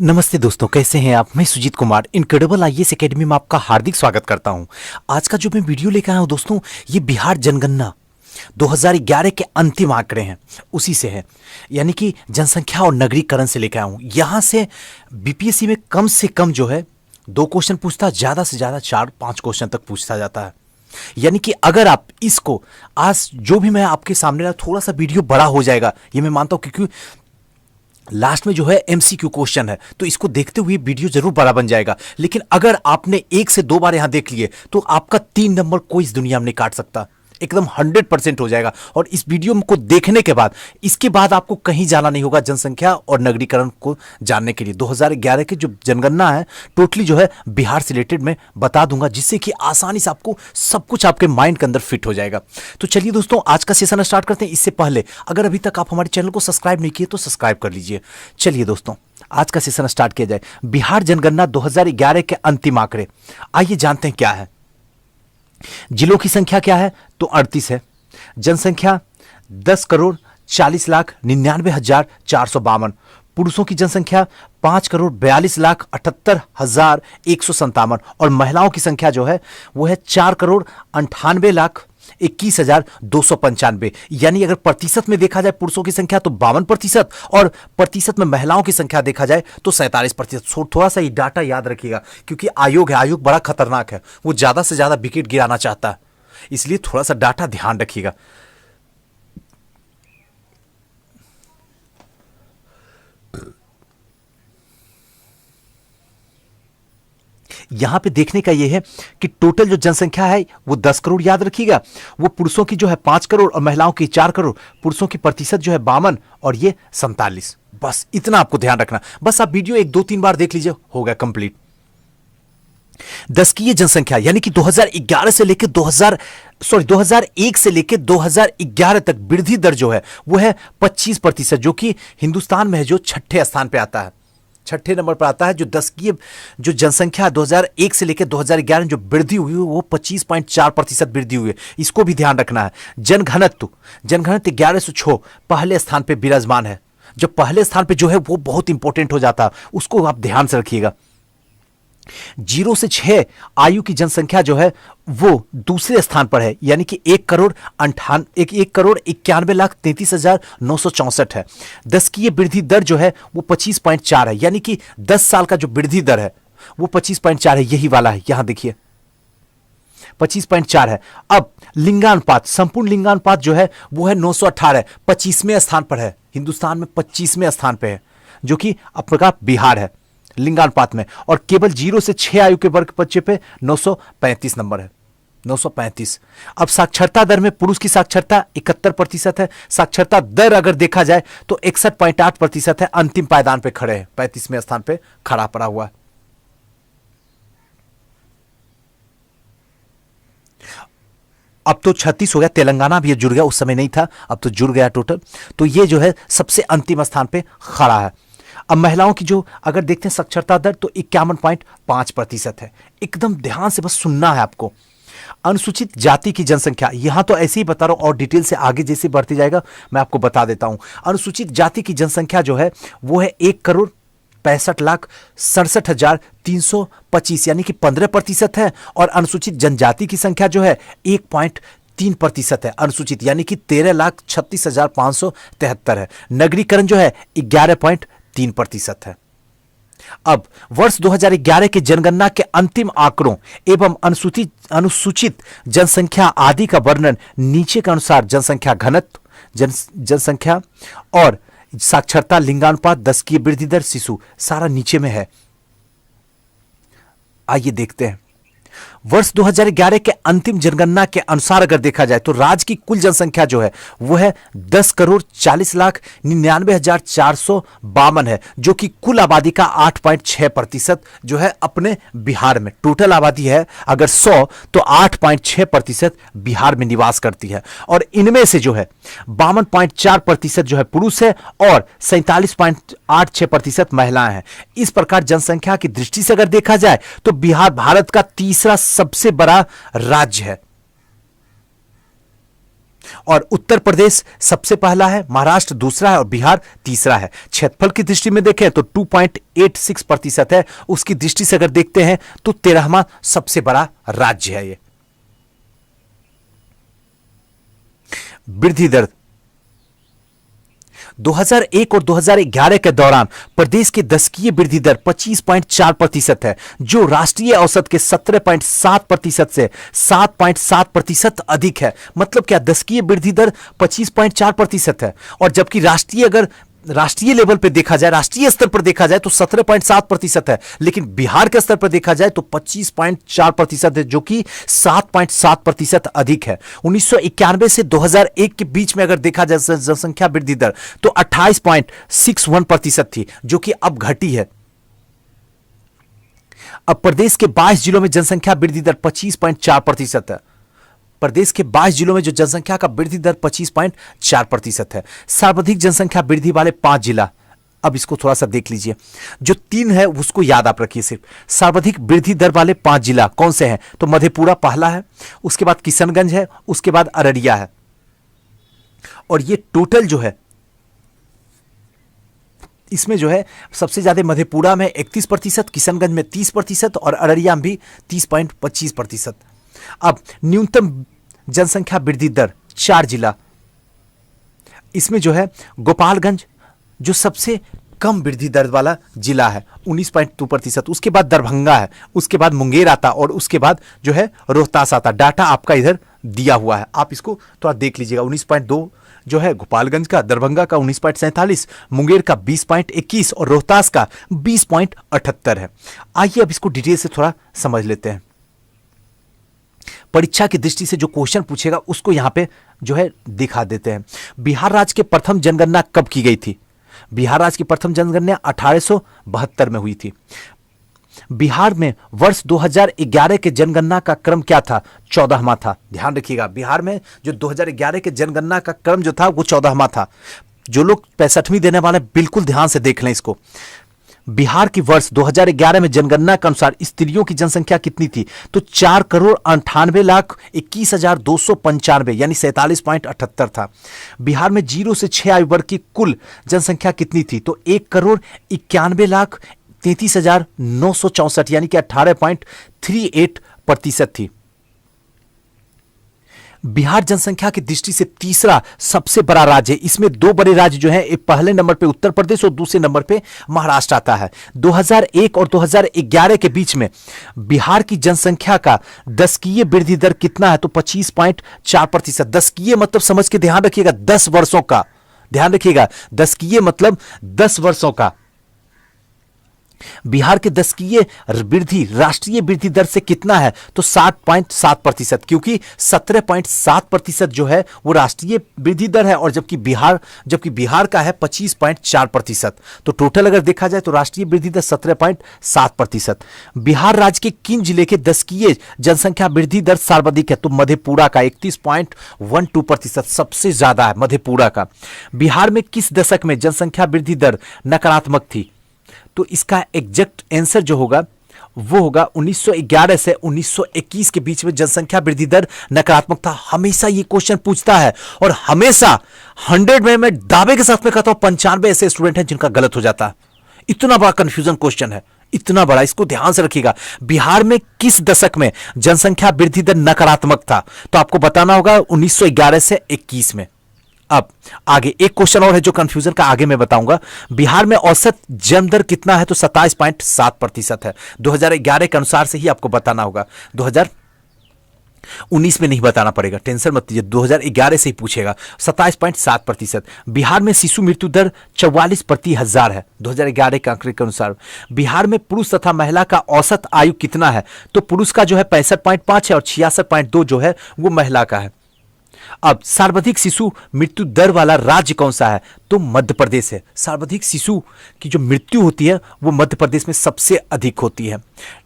नमस्ते दोस्तों, कैसे हैं आप। मैं Sujeet Kumar incredible IAS academy में आपका हार्दिक स्वागत करता हूं। आज का जो मैं वीडियो लेकर आया हूं दोस्तों, ये बिहार जनगणना 2011 के अंतिम आंकड़े हैं, उसी से है। यानी कि जनसंख्या और नगरीकरण से लेकर आया हूं। यहां से कम कम जो है 2 क्वेश्चन पूछता, ज्यादा से ज्यादा 4-5 क्वेश्चन तक पूछता जाता है। यानी कि अगर आप इसको आज जो भी मैं आपके सामने ला, थोड़ा सा वीडियो बड़ा हो जाएगा ये मैं मानता हूं, क्योंकि लास्ट में जो है एमसीक्यू क्वेश्चन है, तो इसको देखते हुए वीडियो जरूर बड़ा बन जाएगा। लेकिन अगर आपने 1 से 2 बार यहां देख लिए तो आपका 3 नंबर कोई इस दुनिया में नहीं काट सकता, एकदम 100% हो जाएगा। और इस वीडियो को देखने के बाद इसके बाद आपको कहीं जाना नहीं होगा जनसंख्या और नगरीकरण को जानने के लिए। 2011 की जो जनगणना है टोटली जो है बिहार से रिलेटेड मैं बता दूंगा, जिससे कि आसानी से आपको सब कुछ आपके माइंड के अंदर फिट हो जाएगा। तो चलिए दोस्तों, आज का सेशन स्टार्ट करते हैं। इससे पहले अगर अभी तक आप हमारे चैनल को सब्सक्राइब नहीं किए तो सब्सक्राइब कर लीजिए। चलिए दोस्तों, आज का सेशन स्टार्ट किया जाए। बिहार जनगणना 2011 के अंतिम आंकड़े, आइए जानते हैं क्या है। जिलों की संख्या क्या है तो 38 है। जनसंख्या 10,40,99,452। पुरुषों की जनसंख्या 5,42,78,157। और महिलाओं की संख्या जो है वो है 4,98,21,295। यानी अगर प्रतिशत में देखा जाए पुरुषों की संख्या तो 52% और प्रतिशत में महिलाओं की संख्या देखा जाए तो 47%। थोड़ा सा ये डाटा याद रखिएगा, क्योंकि आयोग है, आयोग बड़ा खतरनाक है, वो ज्यादा से ज्यादा विकेट गिराना चाहता है, इसलिए थोड़ा सा डाटा ध्यान रखिएगा। यहां पे देखने का यह है कि टोटल जो जनसंख्या है वो 10 करोड़, याद रखिएगा। वो पुरुषों की जो है 5 करोड़ और महिलाओं की 4 करोड़। पुरुषों की प्रतिशत जो है 52 और ये 47। बस इतना आपको ध्यान रखना। बस आप वीडियो 1-2-3 बार देख लीजिए, हो गया कंप्लीट। 10 की ये जनसंख्या यानी कि 2001 से लेकर 2011 तक वृद्धि दर जो है वो है 25%, जो कि हिंदुस्तान में है जो 6ठे स्थान पे आता है, 6ठे नंबर पर आता है। जो 10 की जो जनसंख्या 2001 से लेकर 2011 जो वृद्धि हुई वो 25.4% वृद्धि हुई है, इसको भी ध्यान रखना है। जनघनत्व 1106 पहले स्थान पे विराजमान है। जो पहले स्थान पे जो है वो बहुत इंपॉर्टेंट हो जाता है, उसको आप ध्यान से रखिएगा। 0 से 6 आयु की जनसंख्या जो है वो दूसरे स्थान पर है, यानी कि 1,91,33,964 है। 10 की ये वृद्धि दर जो है वो 25.4 है, यानी कि 10 साल का जो वृद्धि दर है वो 25.4 है, यही वाला है, यहां देखिए 25.4 है। अब लिंगानुपात, संपूर्ण लिंगानुपात जो है वो है 918, 25वें स्थान पर है, हिंदुस्तान में 25वें स्थान पर है, जो कि अपना बिहार है लिंगानुपात में। और केवल 0 से 6 आयु के वर्ग बच्चे पे 935 नंबर है, 935। अब साक्षरता दर में पुरुष की साक्षरता 71% है। साक्षरता दर अगर देखा जाए तो 61.8% है, अंतिम पायदान पे खड़े हैं, 35वें स्थान पे खड़ा पड़ा हुआ है। अब तो 36 हो गया, तेलंगाना भी जुड़ गया, उस समय नहीं था, अब तो जुड़ गया टोटल। तो ये जो है सबसे अंतिम स्थान पे खड़ा है। अब महिलाओं की जो अगर देखते हैं साक्षरता दर तो 51.5% है। एकदम ध्यान से बस सुनना है आपको। अनुसूचित जाति की जनसंख्या, यहां तो ऐसे ही बता रहा हूं और डिटेल से आगे जैसे बढ़ती जाएगा मैं आपको बता देता हूं। अनुसूचित जाति की जनसंख्या जो है वो है 1,65,67,325, यानी कि 15% है। और अनुसूचित जनजाति की संख्या जो है 1.3% है अनुसूचित, यानी कि 13,36,573 है। नगरीकरण जो है 11.3% है। अब वर्ष 2011 के जनगणना के अंतिम आंकड़ों एवं अनुसूचित जनसंख्या आदि का वर्णन नीचे के अनुसार जनसंख्या घनत्व, जनसंख्या और साक्षरता, लिंगानुपात, 10 की वृद्धि दर, शिशु, सारा नीचे में है। आइए देखते हैं। वर्ष 2011 के अंतिम जनगणना के अनुसार अगर देखा जाए तो राज्य की कुल जनसंख्या जो है वो है 10,40,99,452 है, जो कि कुल आबादी का 8.6% जो है अपने बिहार में। टोटल आबादी है अगर 100 तो 8.6% बिहार में निवास करती है। और इनमें से जो है 52.4% जो है पुरुष है और 47.86% महिलाएं हैं। इस प्रकार जनसंख्या की दृष्टि से अगर देखा जाए तो बिहार भारत का तीसरा सबसे बड़ा राज्य है। और उत्तर प्रदेश सबसे पहला है, महाराष्ट्र दूसरा है और बिहार तीसरा है। क्षेत्रफल की दृष्टि में देखें तो 2.86% है। उसकी दृष्टि से अगर देखते हैं तो 13वां सबसे बड़ा राज्य है ये। वृद्धि दर 2001 और 2011 के दौरान प्रदेश की दशकीय वृद्धि दर 25.4% है, जो राष्ट्रीय औसत के 17.7% से 7.7% अधिक है। मतलब क्या, दशकीय वृद्धि दर 25.4% है और जबकि राष्ट्रीय लेवल पे देखा जाए, राष्ट्रीय स्तर पर देखा जाए तो 17.7% है, लेकिन बिहार के स्तर पर देखा जाए तो 25.4% है, जो कि 7.7% अधिक है। 1991 से 2001 के बीच में अगर देखा जाए जनसंख्या वृद्धि दर तो 28.61% थी, जो कि अब घटी है। अब प्रदेश के 22 जिलों में जनसंख्या वृद्धि दर 25.4% है। प्रदेश के 22 जिलों में जो जनसंख्या का वृद्धि दर 25.4% है। सर्वाधिक जनसंख्या वृद्धि वाले 5 जिला, अब इसको थोड़ा सा देख लीजिए, जो 3 है उसको याद आप रखिए सिर्फ। सर्वाधिक वृद्धि दर वाले 5 जिला कौन से हैं? तो मधेपुरा पहला है, उसके बाद किशनगंज है, उसके बाद अररिया है। और ये टोटल जो है इसमें जो है सबसे ज्यादा मधेपुरा में 31%, किशनगंज में 30% और अररिया में भी 30.25%। अब न्यूनतम जनसंख्या वृद्धि दर 4 जिला, इसमें जो है गोपालगंज जो सबसे कम वृद्धि दर वाला जिला है 19.2%, उसके बाद दरभंगा है, उसके बाद मुंगेर आता और उसके बाद जो है रोहतास आता। डाटा आपका इधर दिया हुआ है, आप इसको थोड़ा देख लीजिएगा। 19.2 जो है गोपालगंज का, दरभंगा का 19.47, मुंगेर का 20.21 और रोहतास का 20.78 है। आइए अब इसको डिटेल से थोड़ा समझ लेते हैं। परीक्षा की दृष्टि से जो क्वेश्चन पूछेगा उसको यहां पे जो है दिखा देते हैं। बिहार राज्य की प्रथम जनगणना कब की गई थी? बिहार राज्य की प्रथम जनगणना 1872 में हुई थी। बिहार में वर्ष 2011 के जनगणना का क्रम क्या था? 14वां था। ध्यान रखिएगा, बिहार में जो 2011 के जनगणना का क्रम जो था वो 14वां था। जो लोग 65वीं देने वाले बिल्कुल ध्यान से देख लें इसको। बिहार की वर्ष 2011 में जनगणना के अनुसार स्त्रियों की जनसंख्या कितनी थी? तो 4,98,21,295 यानी 47.78 था। बिहार में 0 से 6 आयु वर्ग की कुल जनसंख्या कितनी थी? तो 1,91,33,964 यानी कि 18.38% थी। बिहार जनसंख्या की दृष्टि से तीसरा सबसे बड़ा राज्य है। इसमें 2 बड़े राज्य जो हैं, एक पहले नंबर पे उत्तर प्रदेश और दूसरे नंबर पे महाराष्ट्र आता है। 2001 और 2011 के बीच में बिहार की जनसंख्या का दशकीय वृद्धि दर कितना है? तो 25.4%। दशकीय मतलब समझ के ध्यान रखिएगा, 10 वर्षों का। ध्यान रखिएगा, दशकीय मतलब 10 वर्षों का। बिहार के दशकीय वृद्धि राष्ट्रीय वृद्धि दर से कितना है? तो 7.7%, क्योंकि 17.7% जो है वो राष्ट्रीय वृद्धि दर है और जबकि बिहार का है 25.4%। तो टोटल अगर देखा जाए तो राष्ट्रीय वृद्धि दर 17.7%। बिहार राज्य के किन जिले के दशकीय जनसंख्या वृद्धि दर सर्वाधिक है? तो मधेपुरा का 31.12% सबसे ज्यादा है मधेपुरा का। बिहार में किस दशक में जनसंख्या वृद्धि दर नकारात्मक थी? तो इसका एग्जैक्ट आंसर जो होगा वो होगा 1911 से 1921 के बीच में जनसंख्या वृद्धि दर नकारात्मक था। हमेशा ये क्वेश्चन पूछता है और हमेशा 100 में मैं दावे के साथ में कहता हूं 95 ऐसे स्टूडेंट हैं जिनका गलत हो जाता है। इतना बड़ा कंफ्यूजन क्वेश्चन है, इतना बड़ा, इसको ध्यान से रखिएगा। बिहार में किस दशक में जनसंख्या वृद्धि दर नकारात्मक था? तो आपको बताना होगा 1911 से 21 में। अब आगे एक क्वेश्चन और है जो कंफ्यूजन का आगे मैं बताऊंगा। बिहार में औसत जन्म दर कितना है? तो 27.7% है। 2011 के अनुसार से ही आपको बताना होगा, 2019 में नहीं बताना पड़ेगा, टेंशन मत लीजिए, 2011 से ही पूछेगा। 27.7%। बिहार में शिशु मृत्यु दर 44 प्रति हजार है 2011 के आंकड़े के अनुसार। बिहार में पुरुष तथा महिला का औसत आयु कितना है? तो पुरुष का जो है 65.5 है और 66.2 जो है वो महिला का है। अब सर्वाधिक शिशु मृत्यु दर वाला राज्य कौन सा है? तो मध्य प्रदेश है। सर्वाधिक शिशु की जो मृत्यु होती है वो मध्य प्रदेश में सबसे अधिक होती है।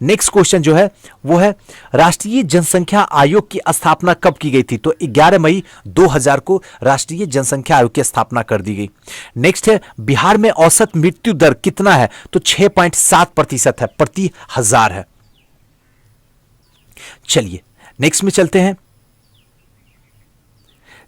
नेक्स्ट क्वेश्चन जो है वो है राष्ट्रीय जनसंख्या आयोग की स्थापना कब की गई थी? तो 11 मई 2000 को राष्ट्रीय जनसंख्या आयोग की स्थापना कर दी गई। नेक्स्ट है बिहार में औसत मृत्यु दर कितना है? तो 6.7% है, प्रति हजार है। चलिए नेक्स्ट में चलते हैं।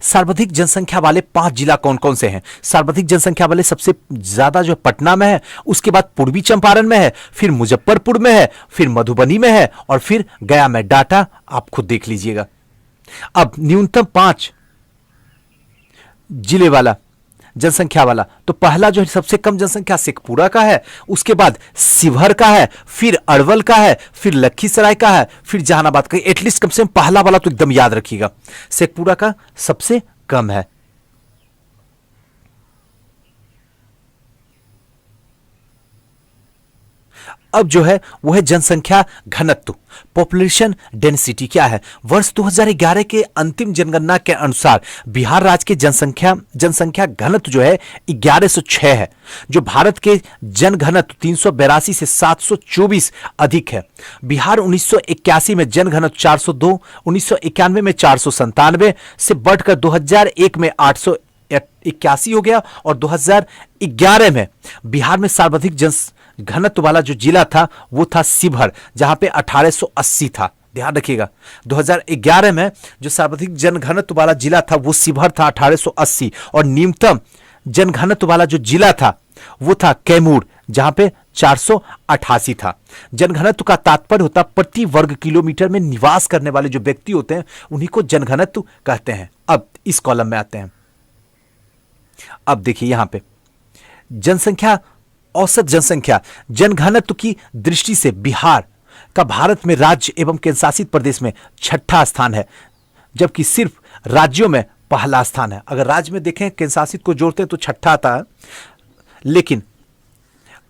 सर्वाधिक जनसंख्या वाले 5 जिला कौन कौन से हैं? सर्वाधिक जनसंख्या वाले सबसे ज्यादा जो पटना में है, उसके बाद पूर्वी चंपारण में है, फिर मुजफ्फरपुर में है, फिर मधुबनी में है और फिर गया में। डाटा आप खुद देख लीजिएगा। अब न्यूनतम 5 जिले वाला जनसंख्या वाला, तो पहला जो है सबसे कम जनसंख्या शेखपुरा का है, उसके बाद शिवहर का है, फिर अरवल का है, फिर लखीसराय का है, फिर जहानाबाद का। एटलीस्ट कम से कम पहला वाला तो एकदम याद रखिएगा, शेखपुरा का सबसे कम है। अब जो है वो है जनसंख्या घनत्व, पॉपुलेशन डेंसिटी क्या है। वर्ष 2011 के अंतिम जनगणना के अनुसार बिहार राज्य के जनसंख्या घनत्व जो है 1106 है, जो भारत के जनघनत्व 382 से 724 अधिक है। बिहार 1981 में जनघनत्व 402, 1991 में 497 से बढ़कर 2001 में 881 हो गया और 2011 में बिहार में सर्वाधिक घनत्व वाला जो जिला था वो था शिवहर, जहां पे 1880 था। ध्यान रखिएगा, 2011 में जो सर्वाधिक जनघनत्व वाला जिला था वो शिवहर था 1880, और न्यूनतम जनघनत्व वाला जो जिला था वो था कैमूर, जहां पे 488 था। जनघनत्व का तात्पर्य होता प्रति वर्ग किलोमीटर में निवास करने वाले जो व्यक्ति होते हैं उन्हीं को जनघनत्व कहते हैं। अब इस कॉलम में आते हैं। अब देखिए यहां पे जनसंख्या, औसत जनसंख्या जनघनत्व की दृष्टि से बिहार का भारत में राज्य एवं केंद्रशासित प्रदेश में 6ठा स्थान है, जबकि सिर्फ राज्यों में पहला स्थान है। अगर राज्य में देखें केंद्रशासित को जोड़ते हैं तो 6ठा आता है, लेकिन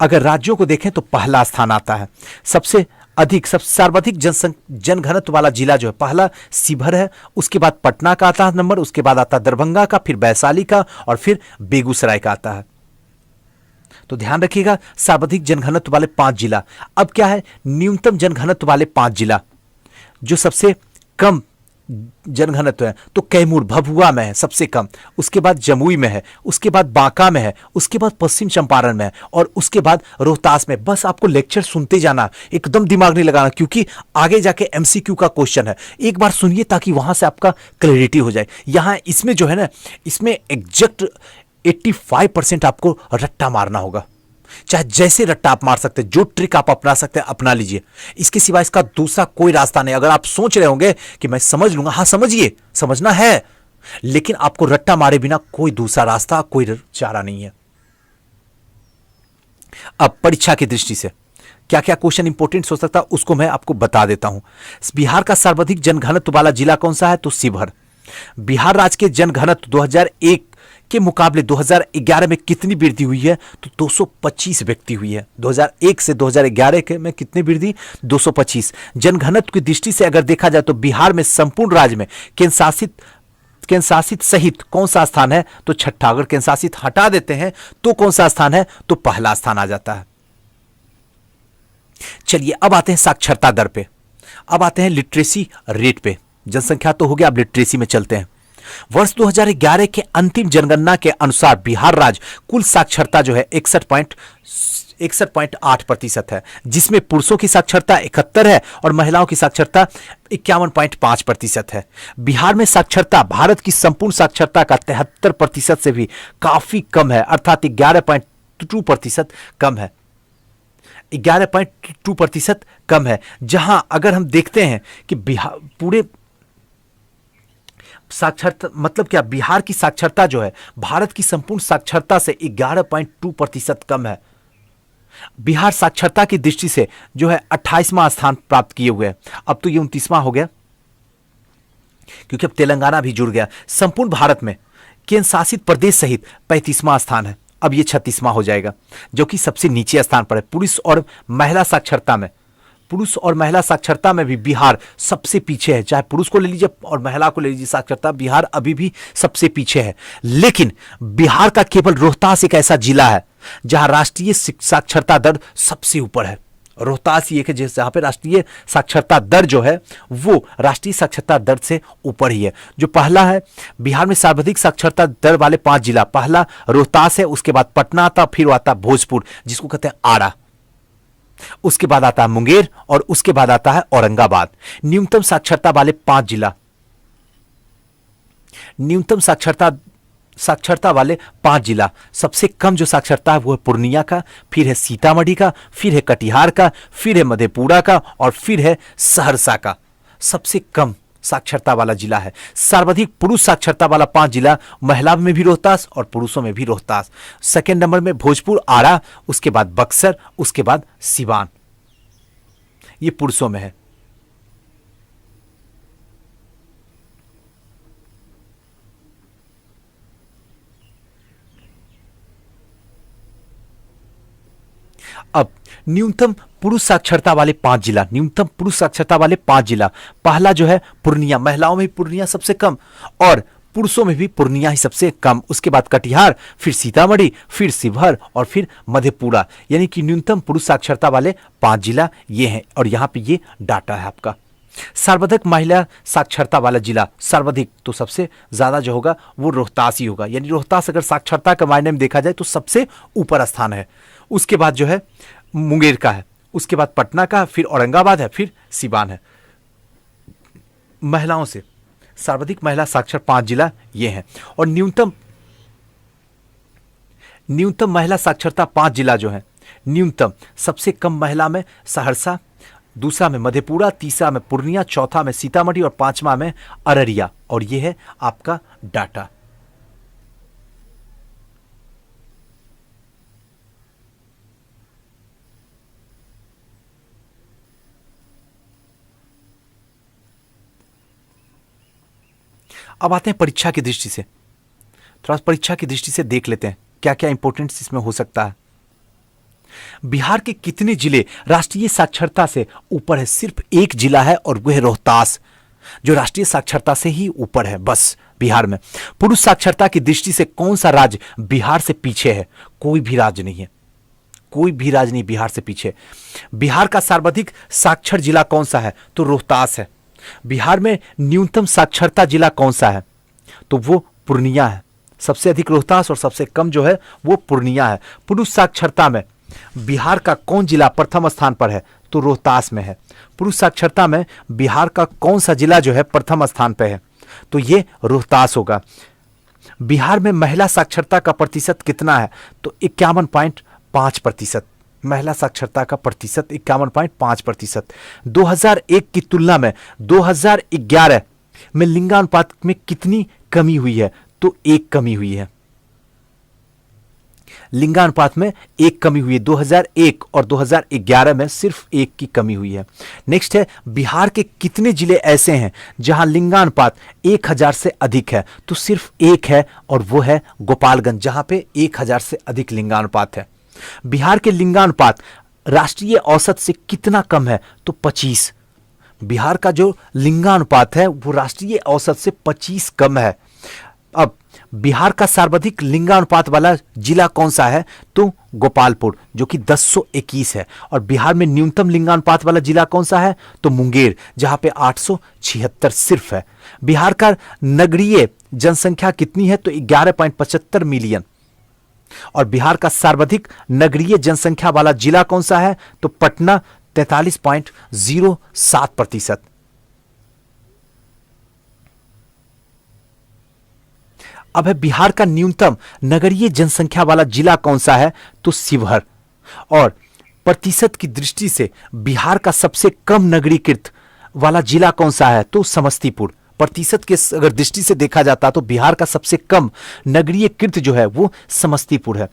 अगर राज्यों को देखें तो पहला स्थान आता है। सबसे अधिक सर्वाधिक जनघनत्व वाला जिला जो है पहला शिवहर है, उसके बाद पटना का आता है नंबर, उसके बाद आता है दरभंगा का, फिर वैशाली का और फिर बेगूसराय का आता है। तो ध्यान रखिएगा, सर्वाधिक जनघनत्व वाले 5 जिला। अब क्या है, न्यूनतम जनघनत्व वाले 5 जिला। जो सबसे कम जनघनत्व है तो कैमूर भभुआ में है सबसे कम, उसके बाद जमुई में है, उसके बाद बांका में है, उसके बाद पश्चिम चंपारण में है और उसके बाद रोहतास में। बस आपको लेक्चर सुनते जाना, एकदम दिमाग नहीं लगाना, क्योंकि आगे जाके एमसीक्यू का क्वेश्चन है। एक बार सुनिए ताकि वहां से आपका क्लैरिटी हो जाए। यहां इसमें जो है ना, इसमें एग्जैक्ट 85% आपको रट्टा मारना होगा। चाहे जैसे रट्टा आप मार सकते हैं, जो ट्रिक आप अपना सकते हैं अपना लीजिए। इसके सिवा इसका दूसरा कोई रास्ता नहीं। अगर आप सोच रहे होंगे कि मैं समझ लूंगा, हाँ समझिए, समझना है, लेकिन आपको रट्टा मारे बिना कोई दूसरा रास्ता, कोई चारा नहीं है। अब परीक्षा की दृष्टि से क्या क्या क्वेश्चन इंपॉर्टेंट हो सकता है उसको मैं आपको बता देता हूं। बिहार का सर्वाधिक जनघनत्व वाला जिला कौन सा है, तो शिवहर। बिहार राज्य के जनघनत्व 2001 के मुकाबले 2011 में कितनी वृद्धि हुई है, तो 225 व्यक्ति हुई है। 2001 से 2011 के में कितनी वृद्धि, 225। जनघनत्व की दृष्टि से अगर देखा जाए तो बिहार में संपूर्ण राज्य में केंद्रशासित सहित कौन सा स्थान है, तो 6ठा। अगर केंद्रशासित हटा देते हैं तो कौन सा स्थान है, तो पहला स्थान आ जाता है। चलिए अब आते हैं साक्षरता दर पे, अब आते हैं लिटरेसी रेट पे। जनसंख्या तो हो गया, अब लिटरेसी में चलते हैं। वर्ष 2011 के अंतिम जनगणना के अनुसार बिहार राज्य कुल साक्षरता जो है 61.8% है, जिसमें पुरुषों की साक्षरता 71 है और महिलाओं की साक्षरता 51.5% है। बिहार में साक्षरता भारत की संपूर्ण साक्षरता का 73% से भी काफी कम है, अर्थात 11.2% कम है। 11.2% कम है। जहां अगर हम देखते हैं कि बिहार पूरे साक्षरता मतलब क्या, बिहार की साक्षरता जो है भारत की संपूर्ण साक्षरता से 11.2% कम है। बिहार साक्षरता की दृष्टि से जो है 28वां स्थान प्राप्त किए हुए हैं। अब तो ये 29वां हो गया, क्योंकि अब तेलंगाना भी जुड़ गया। संपूर्ण भारत में केंद्र शासित प्रदेश सहित 35वां स्थान है। अब ये 36वां हो जाएगा, जो कि सबसे नीचे स्थान पर है। पुरुष और महिला साक्षरता में भी बिहार सबसे पीछे है। चाहे पुरुष को ले लीजिए और महिला को ले लीजिए, साक्षरता बिहार अभी भी सबसे पीछे है। लेकिन बिहार का केवल रोहतास एक ऐसा जिला है जहां राष्ट्रीय साक्षरता दर सबसे ऊपर है। रोहतास ही एक है जहां पे राष्ट्रीय साक्षरता दर जो है वो राष्ट्रीय साक्षरता दर से ऊपर ही है। जो पहला है बिहार में सर्वाधिक साक्षरता दर वाले 5 जिला, पहला रोहतास है, उसके बाद पटना आता, फिर आता भोजपुर जिसको कहते हैं आरा, उसके बाद आता है मुंगेर और उसके बाद आता है औरंगाबाद। न्यूनतम साक्षरता वाले 5 जिला, न्यूनतम साक्षरता साक्षरता वाले 5 जिला, सबसे कम जो साक्षरता है वो है पूर्णिया का, फिर है सीतामढ़ी का, फिर है कटिहार का, फिर है मधेपुरा का और फिर है सहरसा का। सबसे कम साक्षरता वाला जिला है। सर्वाधिक पुरुष साक्षरता वाला 5 जिला, महिला में भी रोहतास और पुरुषों में भी रोहतास। सेकेंड नंबर में भोजपुर, आरा, उसके बाद बक्सर, उसके बाद सिवान, ये पुरुषों में है। अब न्यूनतम पुरुष साक्षरता वाले 5 जिला, न्यूनतम पुरुष साक्षरता वाले 5 जिला, पहला जो है पूर्णिया, महिलाओं में पूर्णिया सबसे कम और पुरुषों में भी पूर्णिया ही सबसे कम। उसके बाद कटिहार, फिर सीतामढ़ी, फिर शिवहर और फिर मधेपुरा। यानी कि न्यूनतम पुरुष साक्षरता वाले 5 जिला ये हैं और यहाँ पे ये डाटा है आपका। सर्वाधिक महिला साक्षरता वाला जिला, सर्वाधिक तो सबसे ज्यादा जो होगा वो रोहतास ही होगा। यानी रोहतास अगर साक्षरता के मायने में देखा जाए तो सबसे ऊपर स्थान है। उसके बाद जो है मुंगेर का है, उसके बाद पटना का, फिर औरंगाबाद है, फिर सिवान है। महिलाओं से सर्वाधिक महिला साक्षर 5 जिला ये हैं। और न्यूनतम न्यूनतम महिला साक्षरता 5 जिला जो है, न्यूनतम सबसे कम महिला में सहरसा, दूसरा में मधेपुरा, तीसरा में पूर्णिया, चौथा में सीतामढ़ी और पांचवा में अररिया। और ये है आपका डाटा। अब आते हैं परीक्षा की दृष्टि से, थोड़ा परीक्षा की दृष्टि से देख लेते हैं क्या क्या इंपॉर्टेंट इसमें हो सकता है। बिहार के कितने जिले राष्ट्रीय साक्षरता से ऊपर है? सिर्फ एक जिला है और वह है रोहतास, जो राष्ट्रीय साक्षरता से ही ऊपर है बस बिहार में। पुरुष साक्षरता की दृष्टि से कौन सा राज्य बिहार से पीछे है? कोई भी राज्य नहीं है, कोई भी राज्य नहीं बिहार से पीछे। बिहार का सर्वाधिक साक्षर जिला कौन सा है? तो रोहतास है। बिहार में न्यूनतम साक्षरता जिला कौन सा है? तो वो पूर्णिया है। सबसे अधिक रोहतास और सबसे कम जो है वो पूर्णिया है। पुरुष साक्षरता में बिहार का कौन जिला प्रथम स्थान पर है? तो रोहतास में है। पुरुष साक्षरता में बिहार का कौन सा जिला जो है प्रथम स्थान पर है? तो ये रोहतास होगा। बिहार में महिला साक्षरता का प्रतिशत कितना है? तो 51.5%। महिला साक्षरता का प्रतिशत 51.5%। 2001 की तुलना में 2011 में लिंगानुपात में कितनी कमी हुई है? तो 1 कमी हुई है। लिंगानुपात में 1 कमी हुई है। 2001 और 2011 में सिर्फ 1 की कमी हुई है। नेक्स्ट है, बिहार के कितने जिले ऐसे हैं जहां लिंगानुपात 1000 से अधिक है? तो सिर्फ एक है और वो है गोपालगंज, जहां पे 1000 से अधिक लिंगानुपात है। बिहार के लिंगानुपात राष्ट्रीय औसत से कितना कम है? तो 25। बिहार का जो लिंगानुपात है वो राष्ट्रीय औसत से 25 कम है। अब बिहार का सर्वाधिक लिंगानुपात वाला जिला कौन सा है? तो गोपालपुर, जो कि 1021 है। और बिहार में न्यूनतम लिंगानुपात वाला जिला कौन सा है? तो मुंगेर, जहां पे 876 सिर्फ है। बिहार का नगरीय जनसंख्या कितनी है? तो 11.75 मिलियन। और बिहार का सर्वाधिक नगरीय जनसंख्या वाला जिला कौन सा है? तो पटना, 43.07%। अब है बिहार का न्यूनतम नगरीय जनसंख्या वाला जिला कौन सा है? तो शिवहर। और प्रतिशत की दृष्टि से बिहार का सबसे कम नगरीकृत वाला जिला कौन सा है? तो समस्तीपुर। प्रतिशत के अगर दृष्टि से देखा जाता तो बिहार का सबसे कम नगरीयकृत जो है वो समस्तीपुर है।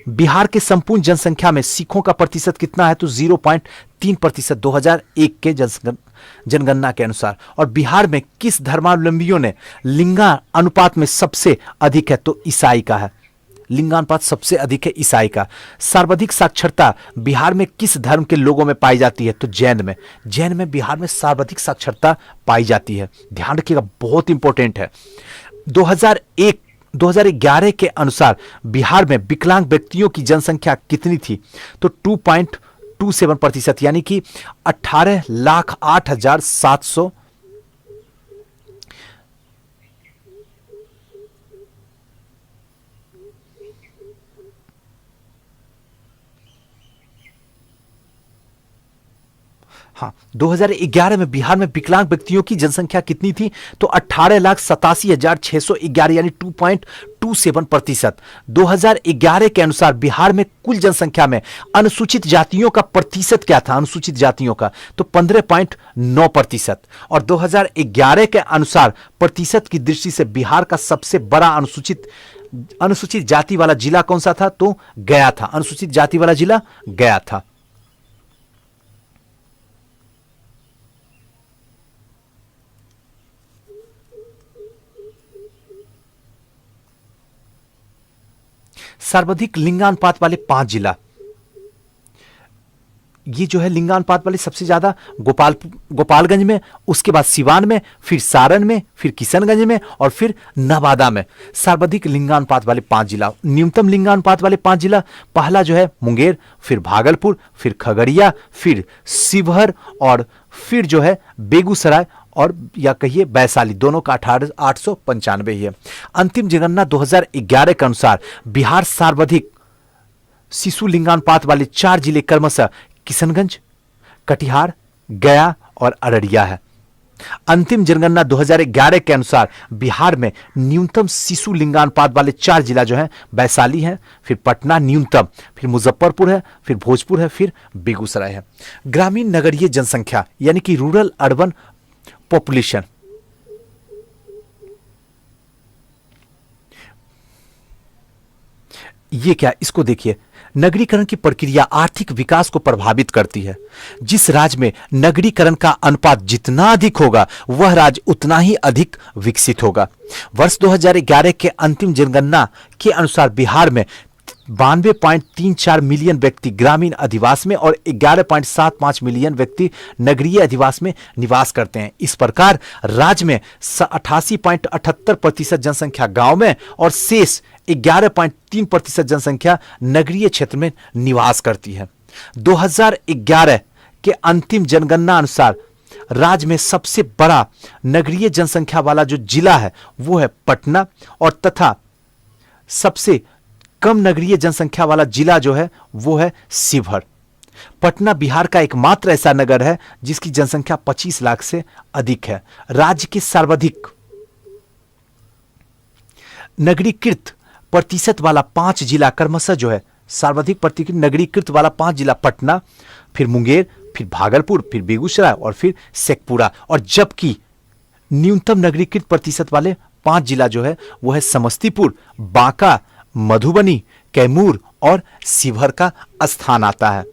बिहार के संपूर्ण जनसंख्या में सिखों का प्रतिशत कितना है? तो 0.3% 2001 के जनगणना के अनुसार। और बिहार में किस धर्मावलंबियों ने लिंगा अनुपात में सबसे अधिक है? तो ईसाई का है। लिंगानुपात सबसे अधिक है ईसाई का। सर्वाधिक साक्षरता बिहार में किस धर्म के लोगों में पाई जाती है? तो जैन में। जैन में बिहार में सर्वाधिक साक्षरता पाई जाती है। ध्यान रखिएगा, बहुत इंपॉर्टेंट है। 2011 के अनुसार बिहार में विकलांग व्यक्तियों की जनसंख्या कितनी थी? तो 2.27%, यानी कि 18,08,700। हाँ, 2011 में बिहार में विकलांग व्यक्तियों की जनसंख्या कितनी थी? तो 18,87,611 यानी 2.27%। 2011 के अनुसार बिहार में कुल जनसंख्या में अनुसूचित जातियों का प्रतिशत क्या था? अनुसूचित जातियों का तो 15.9%। और 2011 के अनुसार प्रतिशत की दृष्टि से बिहार का सबसे बड़ा अनुसूचित जाति वाला जिला कौन सा था? तो गया था। अनुसूचित जाति वाला जिला गया था। सर्वाधिक लिंगानुपात वाले 5 जिला, ये जो है लिंगानुपात वाले सबसे ज्यादा गोपालगंज में, उसके बाद सिवान में, फिर सारण में, फिर किशनगंज में और फिर नवादा में। सर्वाधिक लिंगानुपात वाले 5 जिला। न्यूनतम लिंगानुपात वाले 5 जिला, पहला जो है मुंगेर, फिर भागलपुर, फिर खगड़िया, फिर शिवहर और फिर जो है बेगूसराय और या कहिए वैशाली, दोनों का 895 ही है। अंतिम जनगणना 2011 के अनुसार बिहार सर्वाधिक शिशु लिंगानुपात वाले 4 जिले क्रमशः किशनगंज, कटिहार, गया और अररिया है। अंतिम जनगणना 2011 के अनुसार बिहार में न्यूनतम शिशु लिंगानुपात वाले 4 जिला जो है वैशाली है, फिर पटना न्यूनतम, फिर मुजफ्फरपुर है, फिर भोजपुर है, फिर बेगूसराय है। ग्रामीण नगरीय जनसंख्या यानी कि रूरल अर्बन पॉपुलेशन, ये क्या? इसको देखिए, नगरीकरण की प्रक्रिया आर्थिक विकास को प्रभावित करती है। जिस राज्य में नगरीकरण का अनुपात जितना अधिक होगा वह राज्य उतना ही अधिक विकसित होगा। वर्ष 2011 के अंतिम जनगणना के अनुसार बिहार में 92.34 मिलियन व्यक्ति ग्रामीण अधिवास में और 11.75 मिलियन व्यक्ति नगरीय अधिवास में निवास करते हैं। इस प्रकार राज्य में 88.78% जनसंख्या गांव में और शेष 11.3% जनसंख्या नगरीय क्षेत्र में निवास करती है। 2011 के अंतिम जनगणना अनुसार राज्य में सबसे बड़ा नगरीय जनसंख्या वाला जो जिला है वो है पटना और तथा सबसे कम नगरीय जनसंख्या वाला जिला जो है वो है शिवहर। पटना बिहार का एकमात्र ऐसा नगर है जिसकी जनसंख्या 25 लाख से अधिक है। राज्य के सर्वाधिक नगरीकृत प्रतिशत वाला 5 जिला क्रमशः जो है सर्वाधिक प्रतिशत नगरीकृत वाला 5 जिला पटना, फिर मुंगेर, फिर भागलपुर, फिर बेगूसराय और फिर शेखपुरा। और जबकि न्यूनतम नगरीकृत प्रतिशत वाले 5 जिला जो है वो है समस्तीपुर, बांका, मधुबनी, कैमूर और शिवहर का स्थान आता है।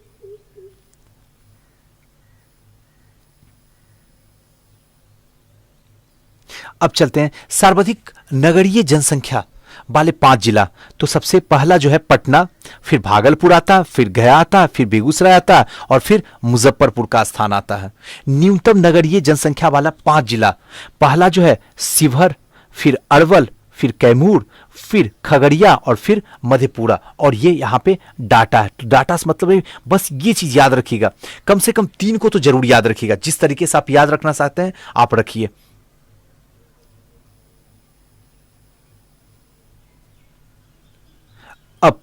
अब चलते हैं सर्वाधिक नगरीय जनसंख्या वाले 5 जिला। तो सबसे पहला जो है पटना, फिर भागलपुर आता, फिर गया आता, फिर बेगूसराय आता और फिर मुजफ्फरपुर का स्थान आता है। न्यूनतम नगरीय जनसंख्या वाला 5 जिला, पहला जो है शिवहर, फिर अरवल, फिर कैमूर, फिर खगड़िया और फिर मधेपुरा। और ये यहां पे डाटा है। तो डाटा से मतलब है बस ये चीज याद रखिएगा, कम से कम 3 को तो जरूर याद रखिएगा। जिस तरीके से आप याद रखना चाहते हैं आप रखिए। अब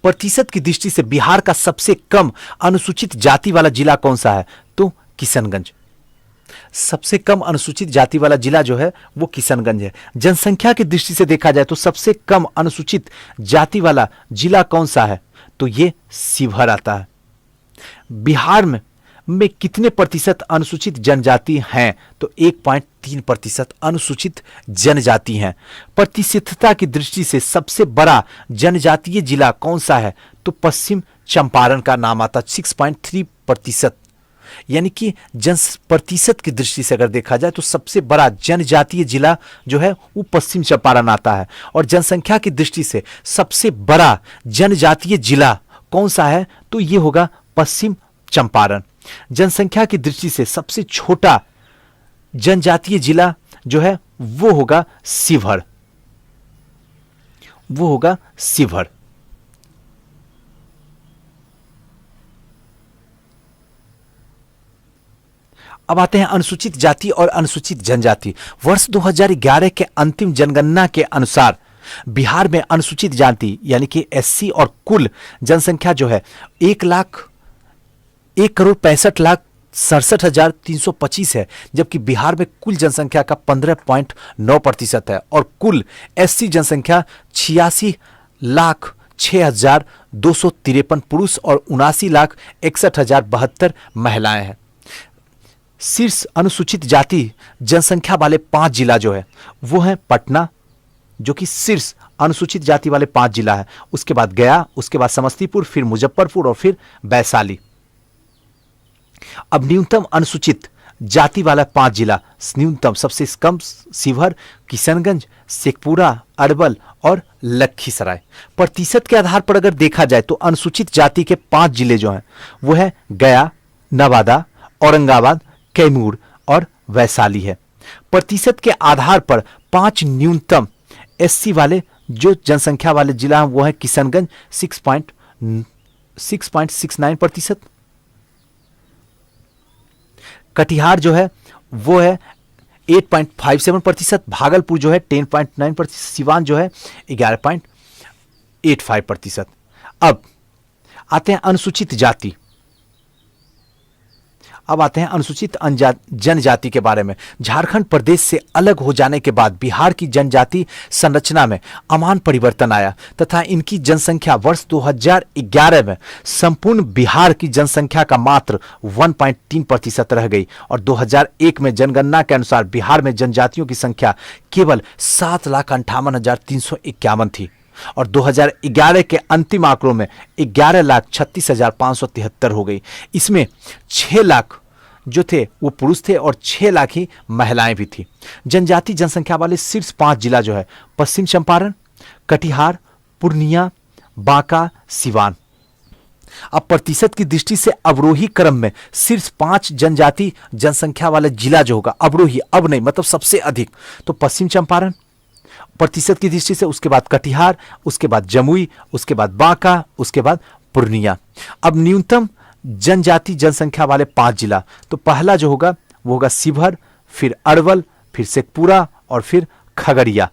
प्रतिशत की दृष्टि से बिहार का सबसे कम अनुसूचित जाति वाला जिला कौन सा है? तो किशनगंज। सबसे कम अनुसूचित जाति वाला जिला जो है वो किशनगंज है। जनसंख्या की दृष्टि से देखा जाए तो सबसे कम अनुसूचित जाति वाला जिला कौन सा है? तो ये शिवहर आता है। बिहार में कितने प्रतिशत अनुसूचित जनजाति हैं? तो 1.3% अनुसूचित जनजाति हैं। प्रतिशतता की दृष्टि से सबसे बड़ा जनजातीय जिला कौन सा है? तो पश्चिम चंपारण का नाम आता, 6.3%। यानी कि जन प्रतिशत की दृष्टि से अगर देखा जाए तो सबसे बड़ा जनजातीय जिला जो है वो पश्चिम चंपारण आता है। और जनसंख्या की दृष्टि से सबसे बड़ा जनजातीय जिला कौन सा है? तो ये होगा पश्चिम चंपारण। जनसंख्या की दृष्टि से सबसे छोटा जनजातीय जिला जो है वो होगा शिवहर, वो होगा शिवहर। अब आते हैं अनुसूचित जाति और अनुसूचित जनजाति। वर्ष 2011 के अंतिम जनगणना के अनुसार बिहार में अनुसूचित जाति यानी कि एससी और कुल जनसंख्या जो है 1,61,00,000 1,65,67,325 है, जबकि बिहार में कुल जनसंख्या का 15.9% है और कुल एससी जनसंख्या 86,06,253 पुरुष और 79,61,072 महिलाएं हैं। शीर्ष अनुसूचित जाति जनसंख्या वाले 5 जिला जो है वो है पटना, जो कि शीर्ष अनुसूचित जाति वाले 5 जिला है। उसके बाद गया, उसके बाद समस्तीपुर, फिर मुजफ्फरपुर और फिर वैशाली। अब न्यूनतम अनुसूचित जाति वाला 5 जिला, न्यूनतम सबसे कम शिवहर, किशनगंज, शेखपुरा, अरवल और लखीसराय। प्रतिशत के आधार पर अगर देखा जाए तो अनुसूचित जाति के 5 जिले जो हैं वो है गया, नवादा, औरंगाबाद, कैमूर और वैशाली है। प्रतिशत के आधार पर 5 न्यूनतम एससी वाले जो जनसंख्या वाले जिला हैं वो है किशनगंज 6.69%, कटिहार जो है वो है 8.57%, भागलपुर जो है 10.9%, सिवान जो है 11.85%। अब आते हैं अनुसूचित जाति, अब आते हैं अनुसूचित जनजाति के बारे में। झारखंड प्रदेश से अलग हो जाने के बाद बिहार की जनजाति संरचना में अमान परिवर्तन आया तथा इनकी जनसंख्या वर्ष 2011 में संपूर्ण बिहार की जनसंख्या का मात्र 1.3% रह गई और 2001 में जनगणना के अनुसार बिहार में जनजातियों की संख्या केवल 7,58,351 थी और 2011 के अंतिम आंकड़ों में 11,36,573 हो गई। इसमें 6 लाख जो थे वो पुरुष थे और 6 लाख ही महिलाएं भी थी। जनजाति जनसंख्या वाले शीर्ष 5 जिला जो है पश्चिम चंपारण, कटिहार, पूर्णिया, बांका, सिवान। अब प्रतिशत की दृष्टि से अवरोही क्रम में शीर्ष 5 जनजाति जनसंख्या वाला जिला जो होगा, अवरोही, अब नहीं मतलब सबसे अधिक, तो पश्चिम चंपारण प्रतिशत की दृष्टि से, उसके बाद कटिहार, उसके बाद जमुई, उसके बाद बांका, उसके बाद पूर्णिया। अब न्यूनतम जनजाति जनसंख्या वाले 5 जिला, तो पहला जो होगा वो होगा शिवहर, फिर अरवल, फिर शेखपुरा और फिर खगड़िया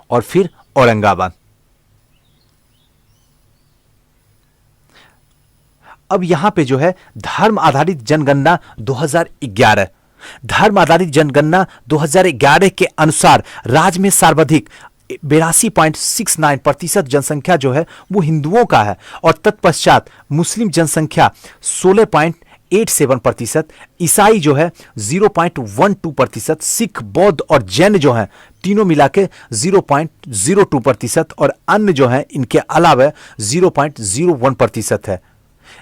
और फिर औरंगाबाद। अब यहां पे जो है धर्म आधारित जनगणना 2011, धर्म आधारित जनगणना 2011 के अनुसार राज्य में सर्वाधिक 82.69% जनसंख्या जो है वो हिंदुओं का है और तत्पश्चात मुस्लिम जनसंख्या 16.87%, ईसाई जो है 0.12%, सिख, बौद्ध और जैन जो है तीनों मिला के 0.02% और अन्य जो है इनके अलावा 0.01% है।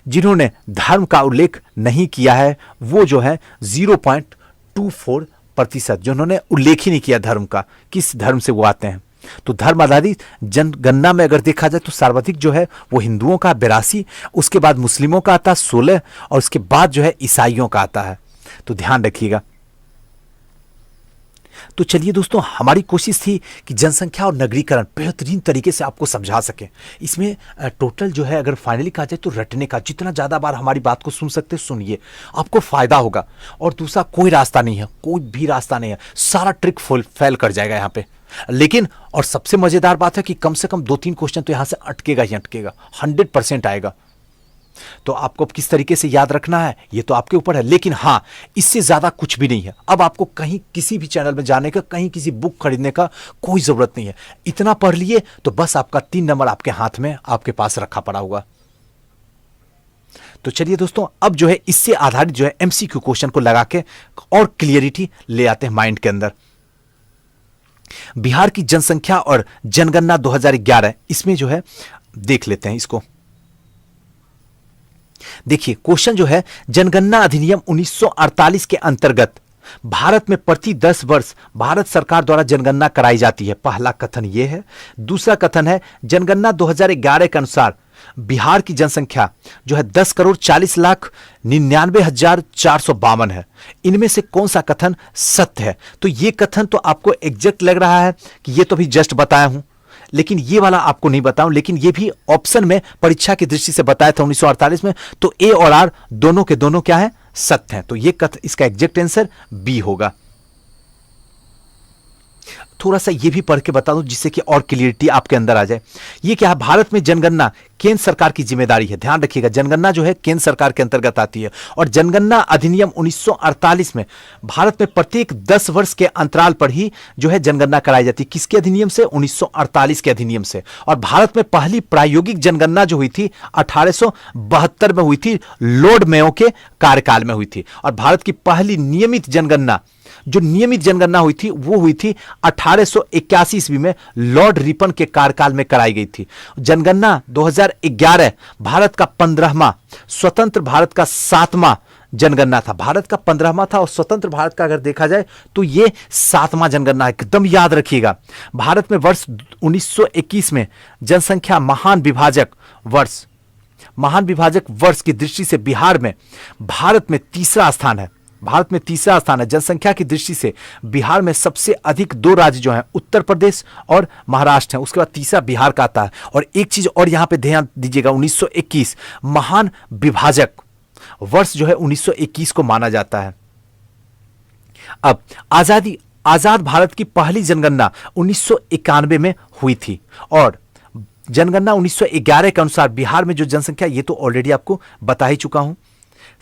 जिन्होंने धर्म का उल्लेख नहीं किया है वो जो है 0.24%, जिन्होंने उल्लेख ही नहीं किया धर्म का, किस धर्म से वो आते हैं। तो धर्म आधारित जनगणना में अगर देखा जाए तो सर्वाधिक जो है वो हिंदुओं का 82, उसके बाद मुस्लिमों का आता है 16 और उसके बाद जो है ईसाइयों का आता है। तो ध्यान रखिएगा। तो चलिए दोस्तों, हमारी कोशिश थी कि जनसंख्या और नगरीकरण बेहतरीन तरीके से आपको समझा सके। इसमें टोटल जो है अगर फाइनली कहा जाए तो रटने का, जितना ज़्यादा बार हमारी बात को सुन सकते सुनिए, आपको फायदा होगा। और दूसरा कोई रास्ता नहीं है, कोई भी रास्ता नहीं है, सारा ट्रिक फेल कर जाएगा यहाँ पे। लेकिन और सबसे मजेदार बात है कि कम से कम 2-3 क्वेश्चन तो यहां से अटकेगा ही अटकेगा, 100% आएगा। तो आपको किस तरीके से याद रखना है ये तो आपके ऊपर है, लेकिन हाँ इससे ज्यादा कुछ भी नहीं है। अब आपको कहीं किसी भी चैनल में जाने का, कहीं किसी बुक खरीदने का कोई जरूरत नहीं है। इतना पढ़ लिए तो बस आपका 3 नंबर आपके हाथ में, आपके पास रखा पड़ा होगा। तो चलिए दोस्तों, अब जो है इससे आधारित जो है एमसीक्यू क्वेश्चन को लगा के और क्लियरिटी ले आते हैं माइंड के अंदर। बिहार की जनसंख्या और जनगणना 2011, इसमें जो है देख लेते हैं इसको। देखिए क्वेश्चन जो है, जनगणना अधिनियम 1948 के अंतर्गत भारत में प्रति 10 वर्ष भारत सरकार द्वारा जनगणना कराई जाती है। पहला कथन यह है। दूसरा कथन है, जनगणना 2011 के अनुसार बिहार की जनसंख्या जो है 10,40,99,452 है। इनमें से कौन सा कथन सत्य है? तो ये कथन तो आपको एग्जैक्ट लग रहा है कि ये तो भी जस्ट बताया हूं, लेकिन ये वाला आपको नहीं बताऊं, लेकिन ये भी ऑप्शन में परीक्षा की दृष्टि से बताया था 1948 में। तो ए और आर दोनों के दोनों क्या है? सत्य है। तो ये इसका एग्जैक्ट आंसर बी होगा। थोड़ा सा ये भी पढ़ के बता दूं जिससे कि और क्लियरिटी आपके अंदर आ जाए। ये क्या है, भारत में जनगणना केंद्र सरकार की जिम्मेदारी है। ध्यान रखिएगा, जनगणना जो है केंद्र सरकार के अंतर्गत आती है। और जनगणना अधिनियम 1948 में भारत में प्रत्येक 10 वर्ष के अंतराल पर ही जो है जनगणना कराई जाती है। किसके अधिनियम से? 1948 के अधिनियम से। और भारत में पहली प्रायोगिक जनगणना जो हुई थी 1872 में हुई थी, लॉर्ड मेयो के कार्यकाल में हुई थी। और भारत की पहली नियमित जनगणना, जो नियमित जनगणना हुई थी, वो हुई थी 1881 ईस्वी में लॉर्ड रिपन के कार्यकाल में कराई गई थी। जनगणना 2011 भारत का 15वां, स्वतंत्र भारत का 7वां जनगणना था। भारत का 15वां था और स्वतंत्र भारत का अगर देखा जाए तो ये 7वां जनगणना, एकदम याद रखिएगा। भारत में वर्ष 1921 में जनसंख्या महान विभाजक वर्ष की दृष्टि से बिहार में भारत में तीसरा स्थान है। भारत में तीसरा स्थान है जनसंख्या की दृष्टि से। बिहार में सबसे अधिक 2 राज्य जो हैं उत्तर प्रदेश और महाराष्ट्र हैं, उसके बाद तीसरा बिहार का आता है। और एक चीज और यहां पे ध्यान दीजिएगा, 1921 महान विभाजक वर्ष जो है 1921 को माना जाता है। अब आजाद भारत की पहली जनगणना 1991 में हुई थी। और जनगणना 1911 के अनुसार बिहार में जो जनसंख्या, ये तो ऑलरेडी आपको बता ही चुका हूं।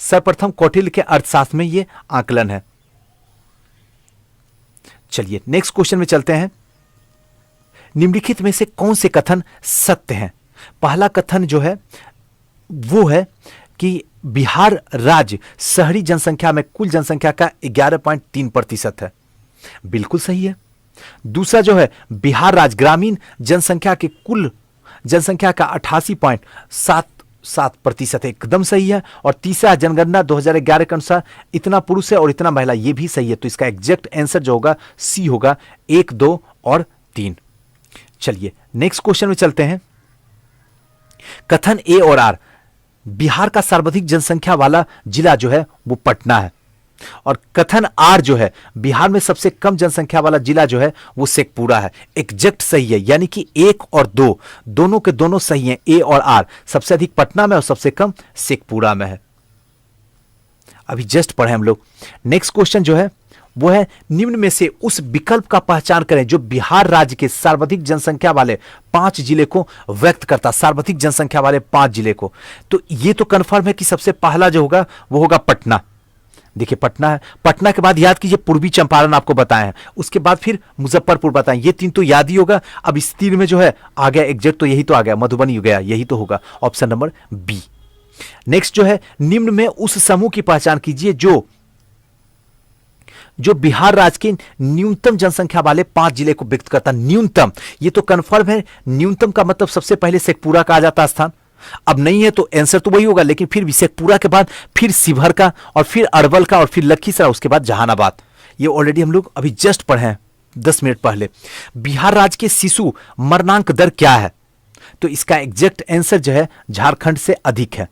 सर्वप्रथम कौटिल्य के अर्थशास्त्र में यह आकलन है। चलिए नेक्स्ट क्वेश्चन में चलते हैं। निम्नलिखित में से कौन से कथन सत्य हैं? पहला कथन जो है वो है कि बिहार राज्य शहरी जनसंख्या में कुल जनसंख्या का 11.3% है। बिल्कुल सही है। दूसरा जो है, बिहार राज्य ग्रामीण जनसंख्या के कुल जनसंख्या का 88.77% है, एकदम सही है। और तीसरा, जनगणना 2011 के अनुसार इतना पुरुष है और इतना महिला, ये भी सही है। तो इसका एग्जैक्ट आंसर जो होगा सी होगा, 1, 2 और 3। चलिए नेक्स्ट क्वेश्चन में चलते हैं। कथन ए और आर, बिहार का सर्वाधिक जनसंख्या वाला जिला जो है वो पटना है। और कथन आर जो है, बिहार में सबसे कम जनसंख्या वाला जिला जो है वो शेखपुरा है। एग्जैक्ट सही है, यानी कि 1 और 2 दोनों के दोनों सही हैं। ए और आर, सबसे अधिक पटना में और सबसे कम शेखपुरा में है। अभी जस्ट पढ़े हम लोग। नेक्स्ट क्वेश्चन जो है वो है, निम्न में से उस विकल्प का पहचान करें जो बिहार राज्य के सर्वाधिक जनसंख्या वाले 5 जिले को व्यक्त करता। सर्वाधिक जनसंख्या वाले 5 जिले को, तो ये तो कंफर्म है कि सबसे पहला जो होगा वो होगा पटना। देखिए पटना है। पटना के बाद याद कीजिए पूर्वी चंपारण आपको बताए हैं, उसके बाद फिर मुजफ्फरपुर बताएं। ये 3 तो याद ही होगा। अब इस 3 में जो है आ गया एग्जैक्ट, तो यही तो आ गया, मधुबनी हो गया, यही तो होगा ऑप्शन नंबर बी। नेक्स्ट जो है, निम्न में उस समूह की पहचान कीजिए जो बिहार राज्य के न्यूनतम जनसंख्या वाले 5 जिले को व्यक्त करता। न्यूनतम, ये तो कंफर्म है। न्यूनतम का मतलब सबसे पहले शेखपुरा का आ जाता स्थान। अब नहीं है तो आंसर तो वही होगा, लेकिन फिर शेखपुरा के बाद फिर शिवहर का, और फिर अरवल का, और फिर लखीसराय, उसके बाद जहानाबाद। ये ऑलरेडी हम लोग अभी जस्ट पढ़े हैं 10 मिनट पहले। बिहार राज्य के शिशु मरणांक दर क्या है? तो इसका एग्जैक्ट आंसर जो है झारखंड से अधिक है।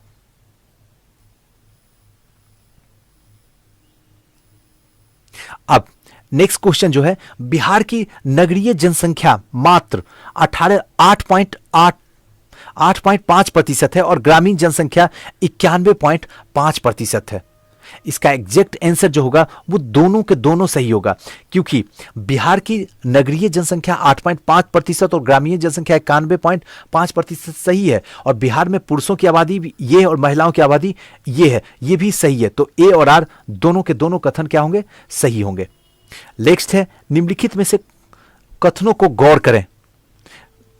अब नेक्स्ट क्वेश्चन जो है, बिहार की नगरीय जनसंख्या मात्र 8.5% है और ग्रामीण जनसंख्या 91.5% है। इसका एग्जैक्ट आंसर जो होगा वो दोनों के दोनों सही होगा, क्योंकि बिहार की नगरीय जनसंख्या 8.5% और ग्रामीण जनसंख्या 91.5% सही है। और बिहार में पुरुषों की आबादी भी ये है और महिलाओं की आबादी ये है, ये भी सही है। तो ए और आर दोनों के दोनों कथन क्या होंगे? सही होंगे। नेक्स्ट है, निम्नलिखित में से कथनों को गौर करें।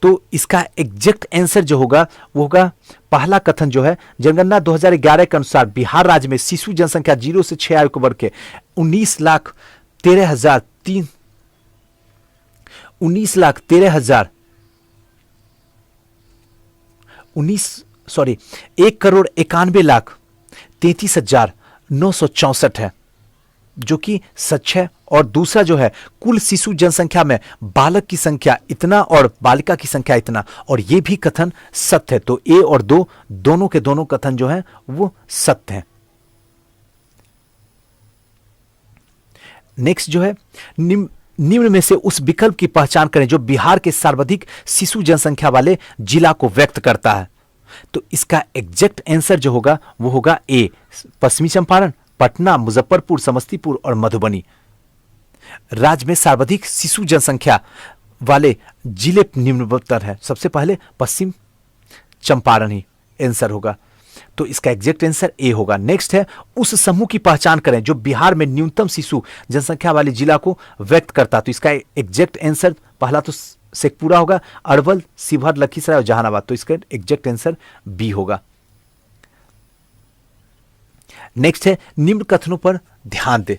तो इसका एग्जैक्ट आंसर जो होगा वो होगा पहला कथन जो है, जनगणना 2011 के अनुसार बिहार राज्य में शिशु जनसंख्या 0 से 6 आयु वर्ग के 1,91,33,964 है, जो कि सच है। और दूसरा जो है, कुल शिशु जनसंख्या में बालक की संख्या इतना और बालिका की संख्या इतना, और ये भी कथन सत्य है। तो ए और 2 दोनों के दोनों कथन जो हैं वो सत्य हैं। नेक्स्ट जो है, निम्न में से उस विकल्प की पहचान करें जो बिहार के सर्वाधिक शिशु जनसंख्या वाले जिला को व्यक्त करता है। तो इसका एग्जैक्ट आंसर जो होगा वो होगा ए, पश्चिमी चंपारण, पटना, मुजफ्फरपुर, समस्तीपुर और मधुबनी। राज्य में सर्वाधिक शिशु जनसंख्या वाले जिले निम्नतर है। सबसे पहले पश्चिम चंपारण ही आंसर होगा, तो इसका एग्जैक्ट आंसर ए होगा। नेक्स्ट है, उस समूह की पहचान करें जो बिहार में न्यूनतम शिशु जनसंख्या वाले जिला को व्यक्त करता, तो इसका एग्जैक्ट आंसर पहला तो शेखपुरा होगा, अरवल, शिवहर, लखीसराय और जहानाबाद, तो इसका एग्जैक्ट आंसर बी होगा। नेक्स्ट है, निम्न कथनों पर ध्यान दे,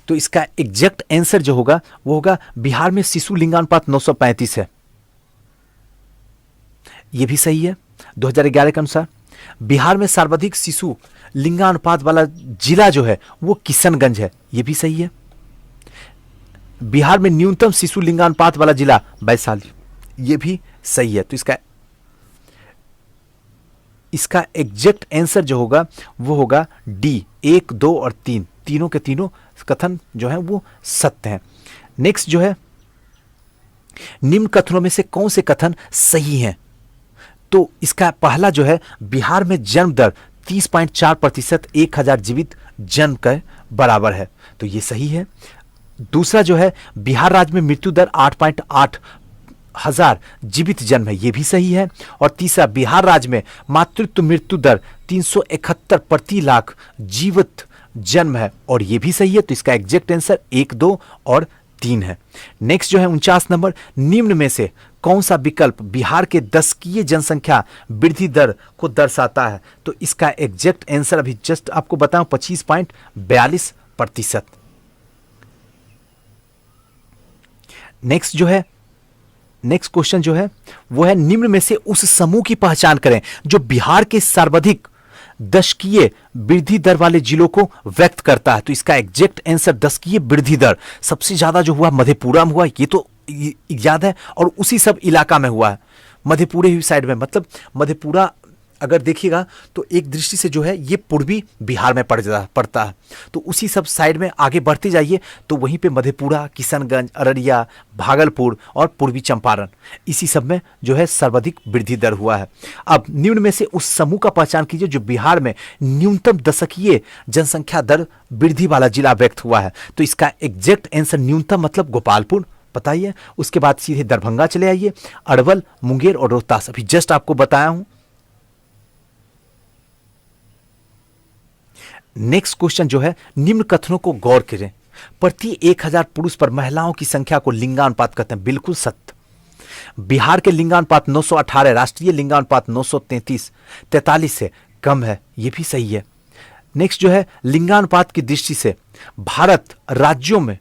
तो इसका एग्जैक्ट आंसर जो होगा वो होगा बिहार में शिशु लिंगानुपात 935 है, यह भी सही है। 2011 के अनुसार बिहार में सर्वाधिक शिशु लिंगानुपात वाला जिला जो है वो किशनगंज है, यह भी सही है। बिहार में न्यूनतम शिशु लिंगानुपात वाला जिला वैशाली, यह भी सही है। तो इसका एग्जैक्ट आंसर जो होगा वो होगा डी, 1, 2 और 3, तीनों के तीनों कथन जो है वो सत्य हैं। नेक्स्ट जो है, निम्न कथनों में से कौन से कथन सही हैं, तो इसका पहला जो है, बिहार में जन्म दर 30.4% 1000 जीवित जन्म के बराबर है, तो ये सही है। दूसरा जो है, बिहार राज्य में मृत्यु दर 8.8 हजार जीवित जन्म है, यह भी सही है। और तीसरा, बिहार राज्य में मातृत्व मृत्यु दर 371 प्रति लाख जीवित जन्म है, और यह भी सही है। तो इसका एग्जैक्ट आंसर 1, 2 और 3 है। नेक्स्ट जो है 49 नंबर, निम्न में से कौन सा विकल्प बिहार के दशकीय जनसंख्या वृद्धि दर को दर्शाता है, तो इसका एग्जैक्ट आंसर अभी जस्ट आपको बताऊं 25.42%। नेक्स्ट जो है, नेक्स्ट क्वेश्चन जो है वो है, निम्न में से उस समूह की पहचान करें जो बिहार के सर्वाधिक दशकीय वृद्धि दर वाले जिलों को व्यक्त करता है, तो इसका एग्जैक्ट आंसर दशकीय वृद्धि दर सबसे ज्यादा जो हुआ मधेपुरा में हुआ, ये तो याद है, और उसी सब इलाका में हुआ है, मधेपुरे ही साइड में, मतलब मधेपुरा अगर देखिएगा तो एक दृष्टि से जो है ये पूर्वी बिहार में पड़ता है, तो उसी सब साइड में आगे बढ़ते जाइए तो वहीं पे मधेपुरा, किशनगंज, अररिया, भागलपुर और पूर्वी चंपारण, इसी सब में जो है सर्वाधिक वृद्धि दर हुआ है। अब निम्न में से उस समूह का पहचान कीजिए जो बिहार में न्यूनतम दशकीय जनसंख्या दर वृद्धि वाला जिला व्यक्त हुआ है, तो इसका एग्जैक्ट आंसर न्यूनतम मतलब गोपालपुर बताइए। उसके बाद सीधे दरभंगा चले आइए, अरवल, मुंगेर और रोहतास अभी जस्ट आपको बताया हूं। नेक्स्ट क्वेश्चन जो है, निम्न कथनों को गौर करें, प्रति 1000 पुरुष पर महिलाओं की संख्या को लिंगानुपात कहते हैं, बिल्कुल सत्य। बिहार के लिंगानुपात 918, राष्ट्रीय लिंगानुपात 943 से कम है, यह भी सही है। नेक्स्ट जो है, लिंगानुपात की दृष्टि से भारत राज्यों में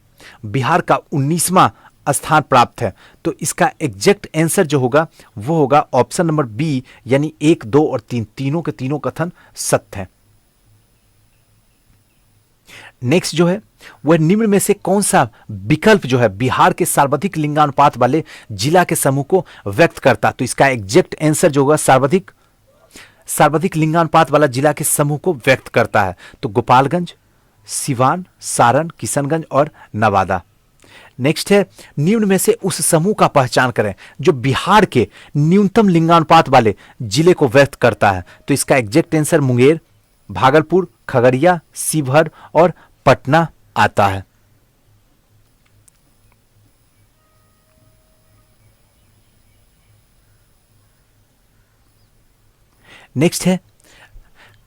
बिहार का 19वां स्थान प्राप्त है, तो इसका एग्जैक्ट आंसर जो होगा वो होगा ऑप्शन नंबर बी, यानी 1, 2 और 3, तीनों के तीनों कथन सत्य है। नेक्स्ट जो है वह, निम्न में से कौन सा विकल्प जो है बिहार के सर्वाधिक लिंगानुपात वाले जिला के समूह को व्यक्त करता, तो इसका एग्जैक्ट आंसर जो होगा सर्वाधिक लिंगानुपात वाला जिला के समूह को व्यक्त करता है, तो गोपालगंज, सिवान, सारण, किशनगंज और नवादा। नेक्स्ट है, निम्न में से उस समूह का पहचान करें जो बिहार के न्यूनतम लिंगानुपात वाले जिले को व्यक्त करता है, तो इसका एग्जैक्ट आंसर मुंगेर, भागलपुर, खगड़िया, शिवहर और पटना आता है। नेक्स्ट है,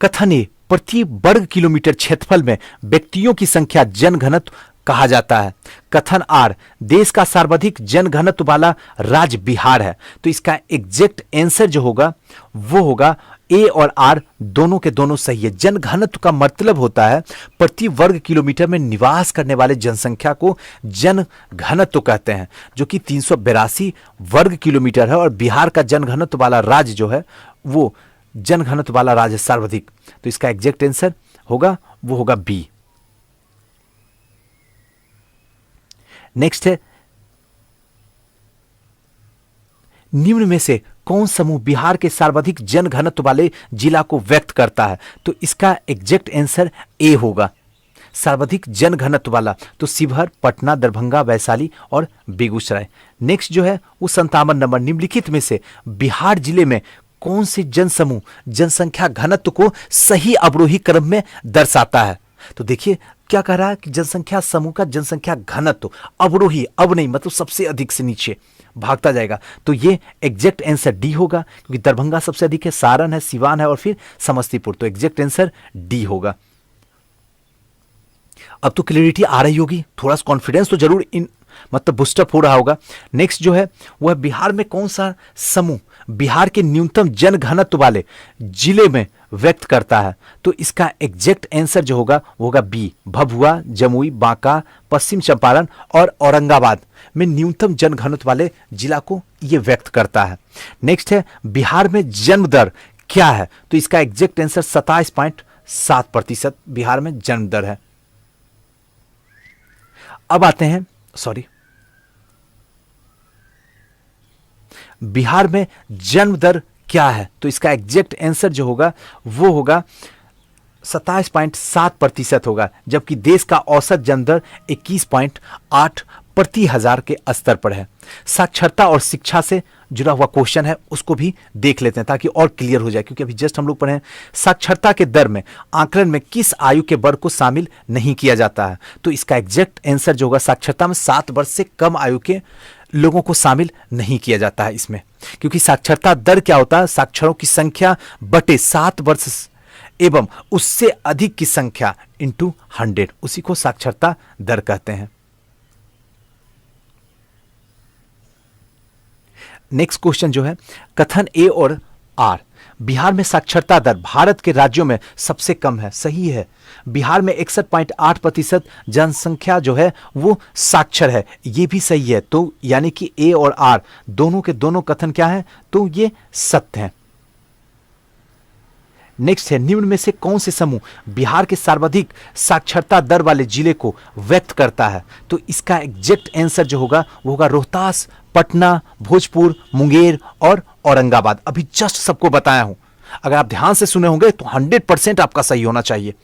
कथन ए, प्रति वर्ग किलोमीटर क्षेत्रफल में व्यक्तियों की संख्या जनघनत्व कहा जाता है। कथन आर, देश का सर्वाधिक जनघनत्व वाला राज्य बिहार है, तो इसका एग्जैक्ट आंसर जो होगा वो होगा ए और आर दोनों के दोनों सही है। जनघनत्व का मतलब होता है प्रति वर्ग किलोमीटर में निवास करने वाले जनसंख्या को जनघनत्व कहते हैं, जो कि 382 वर्ग किलोमीटर है, और बिहार का जनघनत्व वाला राज्य जो है वो जनघनत्व वाला राज्य सर्वाधिक, तो इसका एग्जैक्ट आंसर होगा वो होगा बी। नेक्स्ट है, निम्न में से कौन समूह बिहार के सर्वाधिक जनघनत्व वाले जिला को व्यक्त करता है, तो इसका एग्जैक्ट आंसर ए होगा, सर्वाधिक जनघनत्व वाला, तो शिवहर, पटना, दरभंगा, वैशाली और बेगूसराय। नेक्स्ट जो है वो 57 नंबर, निम्नलिखित में से बिहार जिले में कौन से जनसमूह जनसंख्या घनत्व को सही अवरोही क्रम में दर्शाता है, तो देखिए क्या कह रहा है कि जनसंख्या समूह का जनसंख्या घनत्व अवरोही, अब नहीं मतलब सबसे अधिक से नीचे भागता जाएगा। तो ये एग्जैक्ट आंसर डी होगा, क्योंकि दरभंगा सबसे अधिक है, सारण है, सिवान है और फिर समस्तीपुर। तो एग्जैक्ट आंसर डी होगा। अब तो क्लियरिटी आ रही होगी, थोड़ा सा कॉन्फिडेंस तो जरूर इन मतलब बूस्टअप हो रहा होगा। नेक्स्ट जो है वह बिहार में कौन सा समूह बिहार के न्यूनतम जनघनत्व वाले जिले में व्यक्त करता है? तो इसका एग्जैक्ट आंसर जो होगा वो होगा बी, भभुआ, जमुई, बांका, पश्चिम चंपारण और औरंगाबाद में न्यूनतम जनघनत्व वाले जिला को यह व्यक्त करता है। नेक्स्ट है बिहार में जन्म दर क्या है? तो इसका एग्जैक्ट आंसर 27.7% बिहार में जन्म दर है। अब आते हैं बिहार में जन्म दर क्या है? तो इसका एग्जैक्ट आंसर जो होगा वो होगा 27.7% होगा, जबकि देश का औसत जन्म दर 21.8 प्रति हजार के स्तर पर है। साक्षरता और शिक्षा से जुड़ा हुआ क्वेश्चन है, उसको भी देख लेते हैं ताकि और क्लियर हो जाए, क्योंकि अभी जस्ट हम लोग पढ़े हैं साक्षरता के दर में आकलन में किस आयु के वर्ग को शामिल नहीं किया जाता है। तो इसका एग्जैक्ट आंसर जो होगा साक्षरता में 7 वर्ष से कम आयु के लोगों को शामिल नहीं किया जाता है इसमें, क्योंकि साक्षरता दर क्या होता है? साक्षरों की संख्या बटे 7 वर्ष एवं उससे अधिक की संख्या इंटू 100, उसी को साक्षरता दर कहते हैं। नेक्स्ट क्वेश्चन जो है कथन ए और आर, बिहार में साक्षरता दर भारत के राज्यों में सबसे कम है। सही है, बिहार में 61.8% जनसंख्या जो है वो साक्षर है, ये भी सही है। तो यानी कि ए और आर दोनों के दोनों कथन क्या है? तो ये सत्य है। नेक्स्ट है निम्न में से कौन से समूह बिहार के सर्वाधिक साक्षरता दर वाले जिले को व्यक्त करता है? तो इसका एग्जैक्ट आंसर जो होगा वो होगा रोहतास, पटना, भोजपुर, मुंगेर और औरंगाबाद। अभी जस्ट सबको बताया हूं, अगर आप ध्यान से सुने होंगे तो 100% आपका सही होना चाहिए।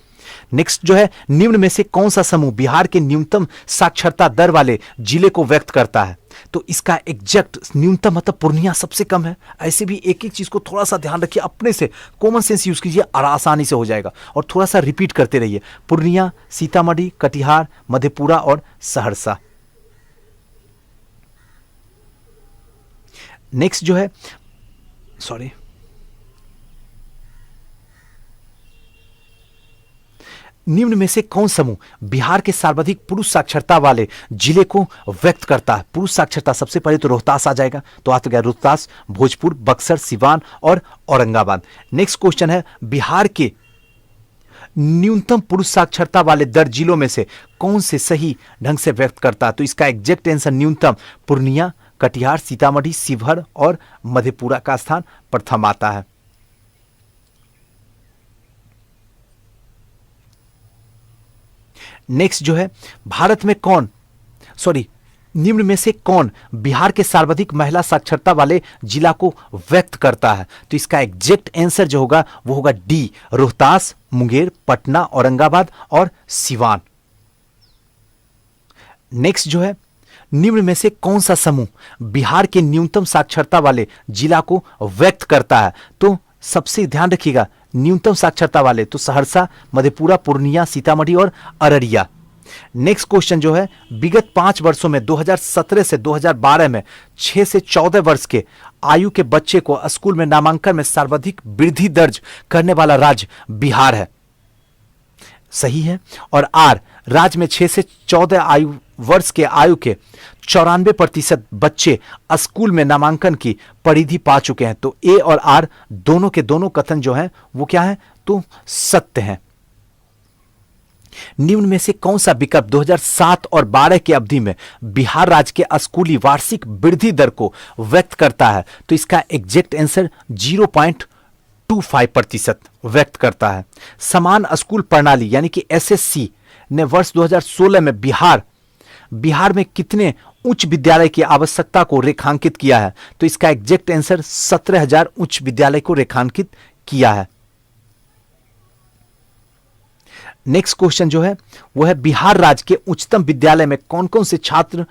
नेक्स्ट जो है निम्न में से कौन सा समूह बिहार के न्यूनतम साक्षरता दर वाले जिले को व्यक्त करता है? तो इसका एग्जैक्ट न्यूनतम मतलब पूर्णिया सबसे कम है। ऐसे भी एक एक चीज को थोड़ा सा ध्यान रखिए, अपने से कॉमन सेंस यूज कीजिए और आसानी से हो जाएगा, और थोड़ा सा रिपीट करते रहिए। पूर्णिया, सीतामढ़ी, कटिहार, मधेपुरा और सहरसा। नेक्स्ट जो है निम्न में से कौन समूह बिहार के सर्वाधिक पुरुष साक्षरता वाले जिले को व्यक्त करता है? पुरुष साक्षरता सबसे पहले तो रोहतास आ जाएगा, तो आ तो गया रोहतास, भोजपुर, बक्सर, सिवान और औरंगाबाद। नेक्स्ट क्वेश्चन है बिहार के न्यूनतम पुरुष साक्षरता वाले 10 जिलों में से कौन से सही ढंग से व्यक्त करता है? तो इसका एग्जैक्ट आंसर न्यूनतम पूर्णिया, कटिहार, सीतामढ़ी, शिवहर और मधेपुरा का स्थान प्रथम आता है। नेक्स्ट जो है भारत में निम्न में से कौन बिहार के सर्वाधिक महिला साक्षरता वाले जिला को व्यक्त करता है? तो इसका एग्जैक्ट आंसर जो होगा वो होगा डी, रोहतास, मुंगेर, पटना, औरंगाबाद और सिवान। नेक्स्ट जो है निम्न में से कौन सा समूह बिहार के न्यूनतम साक्षरता वाले जिला को व्यक्त करता है? तो सबसे ध्यान रखिएगा, न्यूनतम साक्षरता वाले तो सहरसा, मधेपुरा, पूर्णिया, सीतामढ़ी और अररिया। नेक्स्ट क्वेश्चन जो है विगत 5 वर्षों में 2017 से 2012 में 6 से 14 वर्ष के आयु के बच्चे को स्कूल में नामांकन में सर्वाधिक वृद्धि दर्ज करने वाला राज्य बिहार है। सही है। और आर, राज्य में 6 से 14 वर्ष के आयु के 94% बच्चे स्कूल में नामांकन की परिधि पा चुके हैं। तो ए और आर दोनों के दोनों कथन जो हैं वो क्या है? तो सत्य है। निम्न में से कौन सा विकल्प 2007 और 12 की अवधि में बिहार राज्य के स्कूली वार्षिक वृद्धि दर को व्यक्त करता है? तो इसका एग्जैक्ट आंसर 0.25% व्यक्त करता है। समान स्कूल प्रणाली यानी कि एसएससी ने वर्ष 2016 में बिहार में कितने उच्च विद्यालय की आवश्यकता को रेखांकित किया है? तो इसका एग्जैक्ट आंसर 17,000 उच्च विद्यालय को रेखांकित किया है। नेक्स्ट क्वेश्चन जो है वो है बिहार राज्य के उच्चतम विद्यालय में कौन कौन से छात्र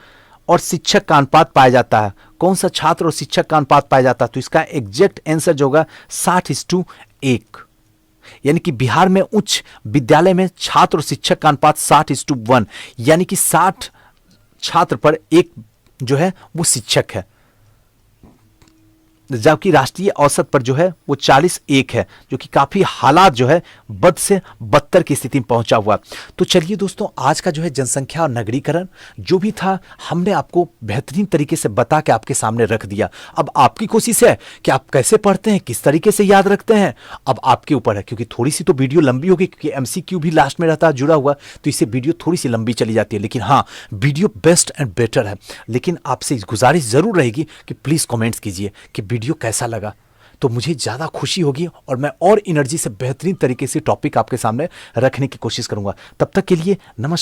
और शिक्षक का अनुपात पाया जाता है? कौन सा छात्र और शिक्षक का अनुपात पाया जाता है? तो इसका एग्जैक्ट आंसर जो होगा 60:1। यानी कि बिहार में उच्च विद्यालय में छात्र और शिक्षक का अनुपात 60:1, यानी कि 60 छात्र पर एक जो है वो शिक्षक है, जबकि राष्ट्रीय औसत पर जो है वो 40:1 है, जो कि काफी हालात जो है बद से बदतर की स्थिति में पहुंचा हुआ। तो चलिए दोस्तों, आज का जो है जनसंख्या और नगरीकरण जो भी था हमने आपको बेहतरीन तरीके से बता के आपके सामने रख दिया। अब आपकी कोशिश है कि आप कैसे पढ़ते हैं, किस तरीके से याद रखते हैं, अब आपके ऊपर है। क्योंकि थोड़ी सी तो वीडियो लंबी होगी, क्योंकि एमसीक्यू भी लास्ट में रहता है जुड़ा हुआ, तो इससे वीडियो थोड़ी सी लंबी चली जाती है। लेकिन हाँ, वीडियो बेस्ट एंड बेटर है। लेकिन आपसे गुजारिश जरूर रहेगी कि प्लीज कमेंट्स कीजिए कि वीडियो कैसा लगा, तो मुझे ज़्यादा खुशी होगी और मैं और एनर्जी से बेहतरीन तरीके से टॉपिक आपके सामने रखने की कोशिश करूंगा। तब तक के लिए नमस्कार।